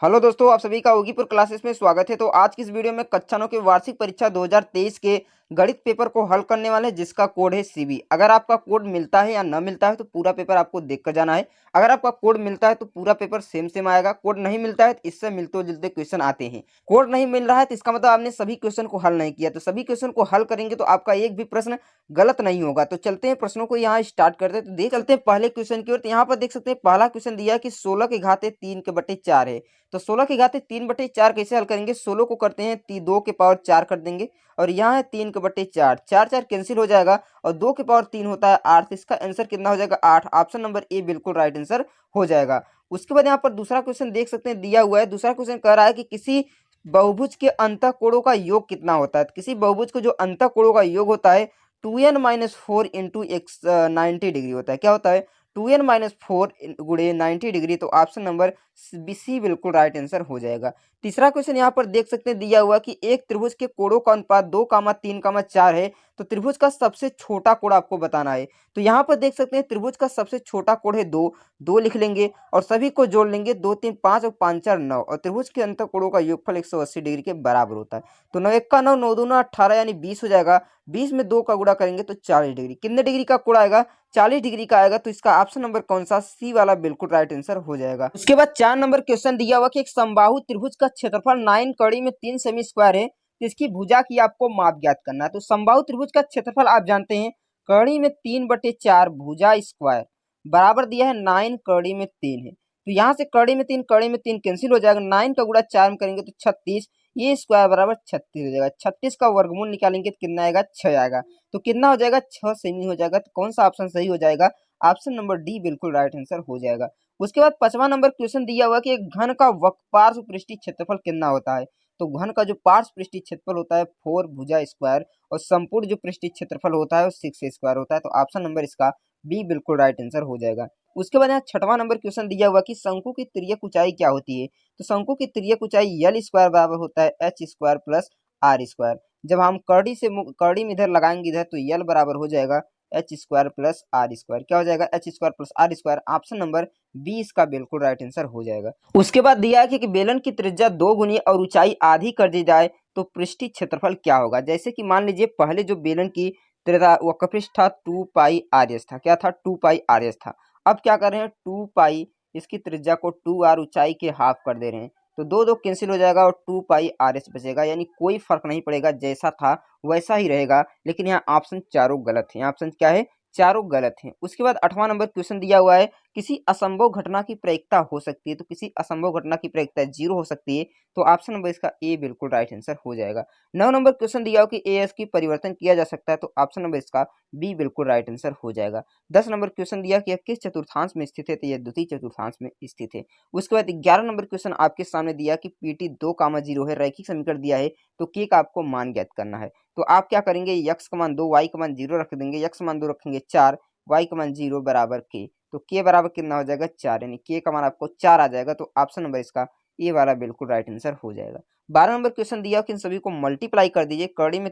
Hello दोस्तों, आप सभी का ओगीपुर क्लासेस में स्वागत है। तो आज की इस वीडियो में कक्षा 9 की वार्षिक परीक्षा 2023 के गणित पेपर को हल करने वाले हैं, जिसका कोड है सीबी। अगर आपका कोड मिलता है या न मिलता है तो पूरा पेपर आपको देखकर जाना है। अगर आपका कोड मिलता है तो पूरा पेपर सेम सेम आएगा। कोड नहीं मिलता है तो इससे मिलते जुलते क्वेश्चन आते हैं। कोड नहीं मिल रहा है तो इसका मतलब आपने सभी क्वेश्चन को हल नहीं किया। तो सभी क्वेश्चन को हल करेंगे तो आपका एक भी प्रश्न गलत नहीं होगा। तो चलते हैं प्रश्नों को यहाँ स्टार्ट करते हैं। तो देख चलते हैं पहले क्वेश्चन की ओर। तो यहाँ पर देख सकते हैं पहला क्वेश्चन दिया है कि 16 के घाते 3 के बटे 4 है। तो 16 की घाते 3/4 कैसे हल करेंगे? 16 को करते हैं 2 के पावर 4 कर देंगे और यहाँ है 3/4, 4 कैंसिल हो जाएगा और 2 के पावर 3 होता है 8। तो इसका आंसर कितना हो जाएगा? 8। ऑप्शन नंबर ए बिल्कुल राइट आंसर हो जाएगा। उसके बाद यहाँ पर दूसरा क्वेश्चन देख सकते हैं दिया हुआ है। दूसरा क्वेश्चन कह रहा है कि किसी बहुभुज के अंतःकोणों का योग कितना होता है? तो किसी बहुभुज को जो अंतःकोणों का योग होता है 2n-4 इंटू एक्स 90 डिग्री होता है। क्या होता है? 2n-4 गुणे 90 डिग्री। तो ऑप्शन नंबर सी बिल्कुल राइट आंसर हो जाएगा। तीसरा क्वेश्चन यहाँ पर देख सकते हैं दिया हुआ कि एक त्रिभुज के कोणों का अनुपात 2, 3, 4 है। तो त्रिभुज का सबसे छोटा कोण आपको बताना है। तो यहाँ पर देख सकते हैं त्रिभुज का सबसे छोटा कोण है 2, 2 लिख लेंगे और सभी को जोड़ लेंगे। 2, 3, 5 और 5, 4, 9 और त्रिभुज के अंतःकोणों का योगफल 180 डिग्री के बराबर होता है। तो 9 1 का 9, 9 दूना 18 यानी 20 हो जाएगा। 20 में 2 का गुणा करेंगे तो 40 डिग्री। कितने डिग्री का कोण आएगा? 40 डिग्री का आएगा। तो इसका ऑप्शन नंबर कौन सा? सी वाला बिल्कुल राइट आंसर हो जाएगा। उसके बाद 4 नंबर क्वेश्चन दिया हुआ कि एक समबाहु त्रिभुज का क्षेत्रफल 9 कड़ी में 3 सेमी स्क्वायर है, तो इसकी भुजा की आपको माप ज्ञात करना है। तो समबाहु त्रिभुज का क्षेत्रफल आप जानते हैं कड़ी में 3/4 भुजा स्क्वायर बराबर दिया है 9 कड़ी में 3 है। तो यहाँ से कड़ी में 3 कैंसिल हो जाएगा। 9 का गुणा 4 में करेंगे तो 36, ये स्क्वायर बराबर 36 हो जाएगा। 36 का वर्गमूल निकालेंगे तो कितना आएगा? 6 आएगा। तो कितना हो जाएगा? 6 सेमी हो जाएगा। तो कौन सा ऑप्शन सही हो जाएगा? ऑप्शन नंबर डी बिल्कुल राइट आंसर हो जाएगा। उसके बाद 5वां नंबर क्वेश्चन दिया हुआ कि एक घन का पार्श्व पृष्ठीय क्षेत्रफल कितना होता है? तो घन का जो पार्श्व पृष्ठीय क्षेत्रफल होता है 4 भुजा स्क्वायर और संपूर्ण जो पृष्ठीय क्षेत्रफल होता है वो 6 स्क्वायर होता है। तो ऑप्शन नंबर इसका बी बिल्कुल राइट आंसर हो जाएगा। उसके बाद यहाँ 6वां नंबर क्वेश्चन दिया हुआ कि शंकु की तिर्यक ऊंचाई क्या होती है? तो शंकु की तिर्यक ऊंचाई यल स्क्वायर बराबर होता है H square plus R square. जब हम कड़ी में इधर लगाएंगे इधर तो यल बराबर हो जाएगा H square plus R square. क्या हो जाएगा? H square plus R square. Option number B इसका बिल्कुल राइट आंसर हो जाएगा। उसके बाद दिया है कि बेलन की त्रिज्या 2 गुनी और ऊंचाई आधी कर दी जाए तो पृष्ठीय क्षेत्रफल क्या होगा? जैसे कि मान लीजिए पहले जो बेलन की त्रिज्या वक्रपृष्ठ था 2 पाई आर एस था। क्या था? 2 पाई आर एस था। अब क्या कर रहे हैं? 2 पाई इसकी त्रिज्या को 2 आर ऊंचाई के हाफ कर दे रहे हैं। तो 2 2 कैंसिल हो जाएगा और 2 पाई आर एस बचेगा। यानी कोई फर्क नहीं पड़ेगा, जैसा था वैसा ही रहेगा। लेकिन यहाँ ऑप्शन चारों गलत है। ऑप्शन क्या है? चारों गलत हैं। उसके बाद 8वां नंबर क्वेश्चन दिया हुआ है किसी असंभव घटना की प्रायिकता हो सकती है। तो किसी असंभव घटना की प्रायिकता 0 हो सकती है। तो ऑप्शन नंबर इसका ए बिल्कुल राइट आंसर हो जाएगा। 9 नंबर क्वेश्चन दिया हो कि ए एस की परिवर्तन किया जा सकता है। तो ऑप्शन नंबर इसका बी बिल्कुल राइट आंसर हो जाएगा। 10 नंबर क्वेश्चन दिया कि यह किस चतुर्थांश में स्थित है? तो यह द्वितीय चतुर्थांश में स्थित है। उसके बाद 11 नंबर क्वेश्चन आपके सामने दिया कि पीटी 2, 0 है, रैखिक समीकरण दिया है तो के का आपको मान ज्ञात करना है। तो आप क्या करेंगे? x का मान 2, y का मान 0 रख देंगे। x का मान 2 रखेंगे 4, y का मान 0 बराबर k। तो k बराबर कितना हो जाएगा? 4, यानी k का मान आपको 4 आ जाएगा। तो ऑप्शन नंबर इसका ए वाला बिल्कुल राइट आंसर हो जाएगा। 12 नंबर क्वेश्चन दिया कि इन सभी को मल्टीप्लाई कर दीजिए। कड़ी में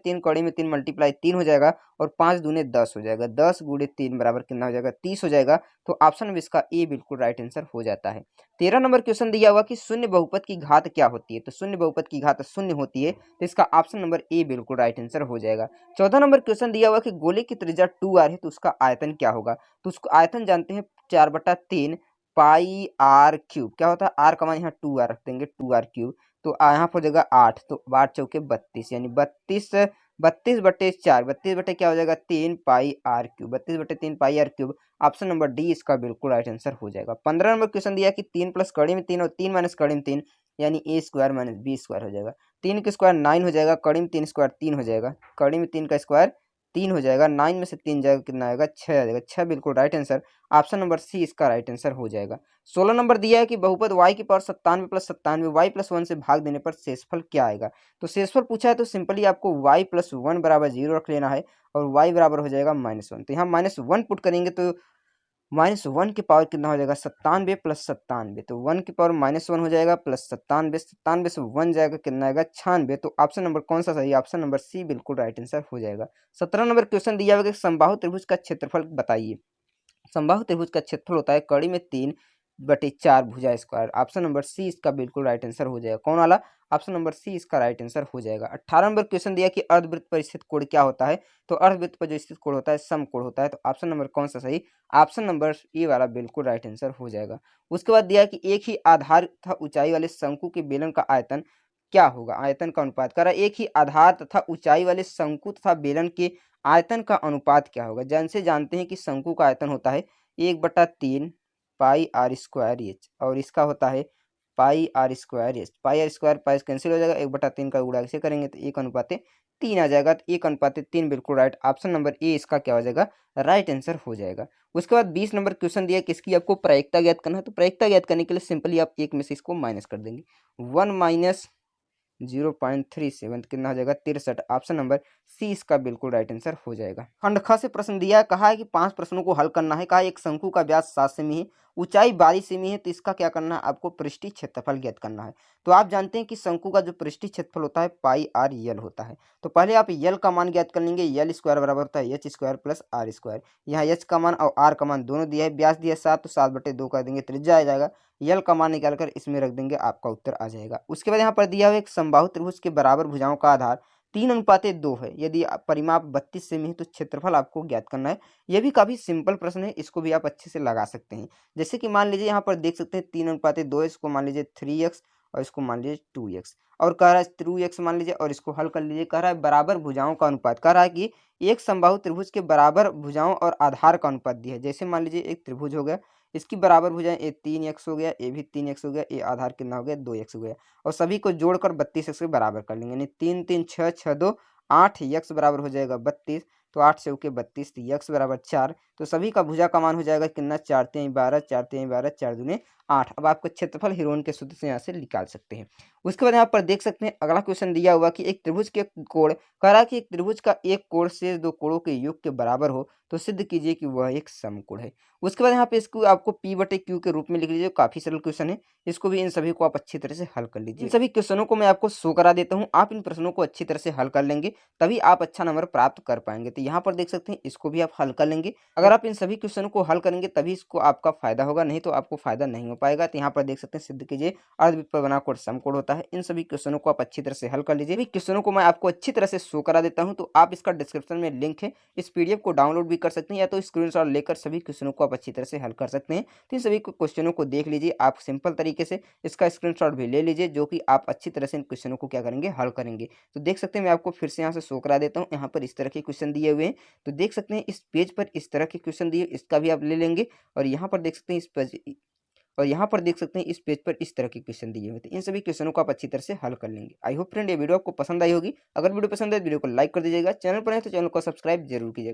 3 मल्टीप्लाई 3 हो जाएगा और 5 दूने 10 हो जाएगा। 10 गुणे 3 बराबर कितना हो जाएगा? 30 हो जाएगा। तो ऑप्शन नंबर इसका ए बिल्कुल राइट आंसर हो जाता है। 13 नंबर क्वेश्चन दिया हुआ कि शून्य बहुपद की घात क्या होती है? तो शून्य बहुपद की घात शून्य होती है। तो इसका ऑप्शन नंबर ए बिल्कुल राइट आंसर हो जाएगा। 14 नंबर क्वेश्चन दिया हुआ कि गोले की त्रिज्या 2r है तो उसका आयतन क्या होगा? तो उसको आयतन जानते हैं 4/3 पाई आर क्यूब। क्या होता है? आर का मान यहाँ 2r रख देंगे, 2r क्यूब। तो यहाँ पर हो जाएगा 8, तो 8 चौके 32 यानी 32/4, 32 बटे क्या हो जाएगा? 3 pi r cube, 32/3 pi r cube. Option number D इसका बिल्कुल राइट आंसर हो जाएगा। 15 नंबर क्वेश्चन दिया कि 3 प्लस कड़ी में 3 और 3 माइनस कड़ी में 3 यानी ए स्क्वायर माइनस बी स्क्वायर हो जाएगा। 3 का स्क्वायर 9 हो जाएगा, कड़ी में 3 स्क्वायर 3 हो जाएगा, कड़ी में 3 का स्क्वायर 3 हो जाएगा। 9 में से 3 जाएगा कितना आएगा? 6 आ जाएगा। 6 बिल्कुल right answer. Option number C इसका राइट आंसर हो जाएगा। 16 नंबर दिया है कि बहुपद y की पावर 97 प्लस 97 y प्लस 1 से भाग देने पर शेषफल क्या आएगा? तो शेषफल पूछा है तो सिंपली आपको y प्लस 1 बराबर 0 रख लेना है और y बराबर हो जाएगा -1। तो यहाँ -1 पुट करेंगे तो -1 की पावर कितना हो जाएगा? 97 प्लस 97। तो 1 की पावर -1 हो जाएगा प्लस 97, 97 से 1 जाएगा कितना आएगा? 96। तो ऑप्शन नंबर कौन सा सही है? ऑप्शन नंबर सी बिल्कुल राइट आंसर हो जाएगा। 17 नंबर क्वेश्चन दिया हुआ है कि समबाहु त्रिभुज का क्षेत्रफल बताइए। समबाहु त्रिभुज का क्षेत्रफल होता है कड़ी में 3 बटे 4 भुजा स्क्वायर। ऑप्शन नंबर सी इसका बिल्कुल राइट आंसर हो जाएगा। कौन वाला? ऑप्शन नंबर सी इसका राइट आंसर हो जाएगा। 18 नंबर क्वेश्चन दिया कि अर्धवृत्त पर स्थित कोण क्या होता है? तो अर्धवृत्त पर जो स्थित कोण होता है समकोण होता है। तो ऑप्शन नंबर कौन सा सही? ऑप्शन नंबर ए वाला बिल्कुल राइट आंसर हो जाएगा। उसके बाद दिया कि एक ही आधार तथा ऊंचाई वाले शंकु के बेलन का आयतन क्या होगा? आयतन का अनुपात कर रहा है। एक ही आधार तथा ऊंचाई वाले शंकु तथा बेलन के आयतन का अनुपात क्या होगा? जैसे जानते हैं कि शंकु का आयतन होता है 1/3 पाई आर स्क्वायर एच, और इसका होता है pi r square h. Pi r square pi cancel हो जाएगा, 1/3 का गुणा से करेंगे तो 1/3 आ जाएगा। तो 1/3 बिल्कुल राइट। ऑप्शन नंबर ए इसका क्या हो जाएगा? राइट आंसर हो जाएगा। उसके बाद 20 नंबर क्वेश्चन दिया किसकी आपको प्रायिकता ज्ञात करना है। तो प्रायिकता ज्ञात करने के लिए सिंपली आप एक में से इसको माइनस कर देंगे। 1 माइनस 0.37 कितना हो जाएगा? 63। ऑप्शन नंबर सी इसका बिल्कुल राइट आंसर हो जाएगा। खंड ख से प्रश्न दिया है, कहा है कि 5 प्रश्नों को हल करना है। कहा एक शंकु का व्यास 7 सेमी है, ऊंचाई 22 सेमी है, तो इसका क्या करना है? आपको पृष्ठीय क्षेत्रफल ज्ञात करना है। तो आप जानते हैं कि शंकु का जो पृष्ठीय क्षेत्रफल होता है पाई आर यल होता है। तो पहले आप यल का मान ज्ञात कर लेंगे। यल स्क्वायर बराबर होता है H square plus R square. यहाँ एच का मान और आर का मान दोनों दिया है। व्यास दिया 7, तो 7/2 कर देंगे, त्रिज्या आ जाएगा। यल का मान निकालकर इसमें रख देंगे, आपका उत्तर आ जाएगा। उसके बाद यहाँ पर दिया हुआ एक समबाहु त्रिभुज के बराबर भुजाओं का आधार 3:2 है। यदि परिमाप 32 सेमी है तो क्षेत्रफल आपको ज्ञात करना है। यह भी काफी सिंपल प्रश्न है, इसको भी आप अच्छे से लगा सकते हैं। जैसे कि मान लीजिए यहाँ पर देख सकते हैं 3:2 है, इसको मान लीजिए 3x और इसको मान लीजिए 2x, और कह रहा है 2x मान लीजिए और इसको हल कर लीजिए। कह रहा है बराबर भुजाओं का अनुपात। कह रहा है कि एक समबाहु त्रिभुज के बराबर भुजाओं और आधार का अनुपात दिया है। जैसे मान लीजिए एक त्रिभुज हो गया, इसकी बराबर भुजाएं ए 3x हो गया, ए भी 3x हो गया, ए आधार कितना हो गया? 2x हो गया, और सभी को जोड़कर 32x के बराबर कर लेंगे। यानी 3 3 6 6 2 8, x बराबर हो जाएगा 32। तो 8 से होके 32, तो x बराबर 4। तो सभी का भुजा का मान हो जाएगा कितना? 4 3 12, 4 3 12, 4 दूने 8। अब आपको क्षेत्रफल हिरोन के सूत्र से यहाँ से निकाल सकते हैं। उसके बाद यहाँ पर देख सकते हैं अगला क्वेश्चन दिया हुआ कि एक त्रिभुज के कोण, कह रहा कि एक त्रिभुज का एक कोण शेष दो कोणों के योग के बराबर हो तो सिद्ध कीजिए कि वह एक समकोण है। उसके बाद यहाँ पे इसको आपको P/Q के रूप में लिख लीजिए। काफी सरल क्वेश्चन है, इसको भी इन सभी को आप अच्छी तरह से हल कर लीजिए। इन सभी क्वेश्चनों को मैं आपको शो करा देता हूँ, आप इन प्रश्नों को अच्छी तरह से हल कर लेंगे, तभी आप अच्छा नंबर प्राप्त कर पाएंगे। तो यहाँ पर देख सकते हैं, इसको भी आप हल कर लेंगे। अगर आप इन सभी क्वेश्चनों को हल करेंगे तभी इसको आपका फायदा होगा, नहीं तो आपको फायदा नहीं हो पाएगा। तो यहाँ पर देख सकते हैं, सिद्ध कीजिए अर्धवृत्त पर बना कोण समकोण होता है। इन सभी क्वेश्चनों को आप अच्छी तरह से हल कर लीजिए। क्वेश्चनों को मैं आपको अच्छी तरह से शो करा देता हूँ, तो आप इसका डिस्क्रिप्शन में लिंक है, इस पीडीएफ को डाउनलोड भी कर सकते हैं, या तो स्क्रीनशॉट लेकर सभी क्वेश्चनों को आप अच्छी तरह से हल कर सकते हैं। तो इन सभी क्वेश्चनों को देख लीजिए, आप सिंपल तरीके से इसका स्क्रीनशॉट भी ले लीजिए, जो कि आप अच्छी तरह से इन क्वेश्चनों को क्या करेंगे? हल करेंगे। तो देख सकते हैं, मैं आपको फिर से यहाँ से शो करा देता हूँ। यहाँ पर इस तरह के क्वेश्चन दिए हुए हैं, तो देख सकते हैं इस पेज पर इस तरह के क्वेश्चन दिए, इसका भी आप ले लेंगे। और यहाँ पर देख सकते हैं इस पेज पर इस तरह के क्वेश्चन दिए हुए थे। इन सभी क्वेश्चनों को आप अच्छी तरह से हल कर लेंगे। आई होप फ्रेंड ये वीडियो आपको पसंद आई होगी। अगर वीडियो पसंद है, वीडियो को लाइक कर दीजिएगा। चैनल पर है तो चैनल को सब्सक्राइब जरूर कीजिएगा।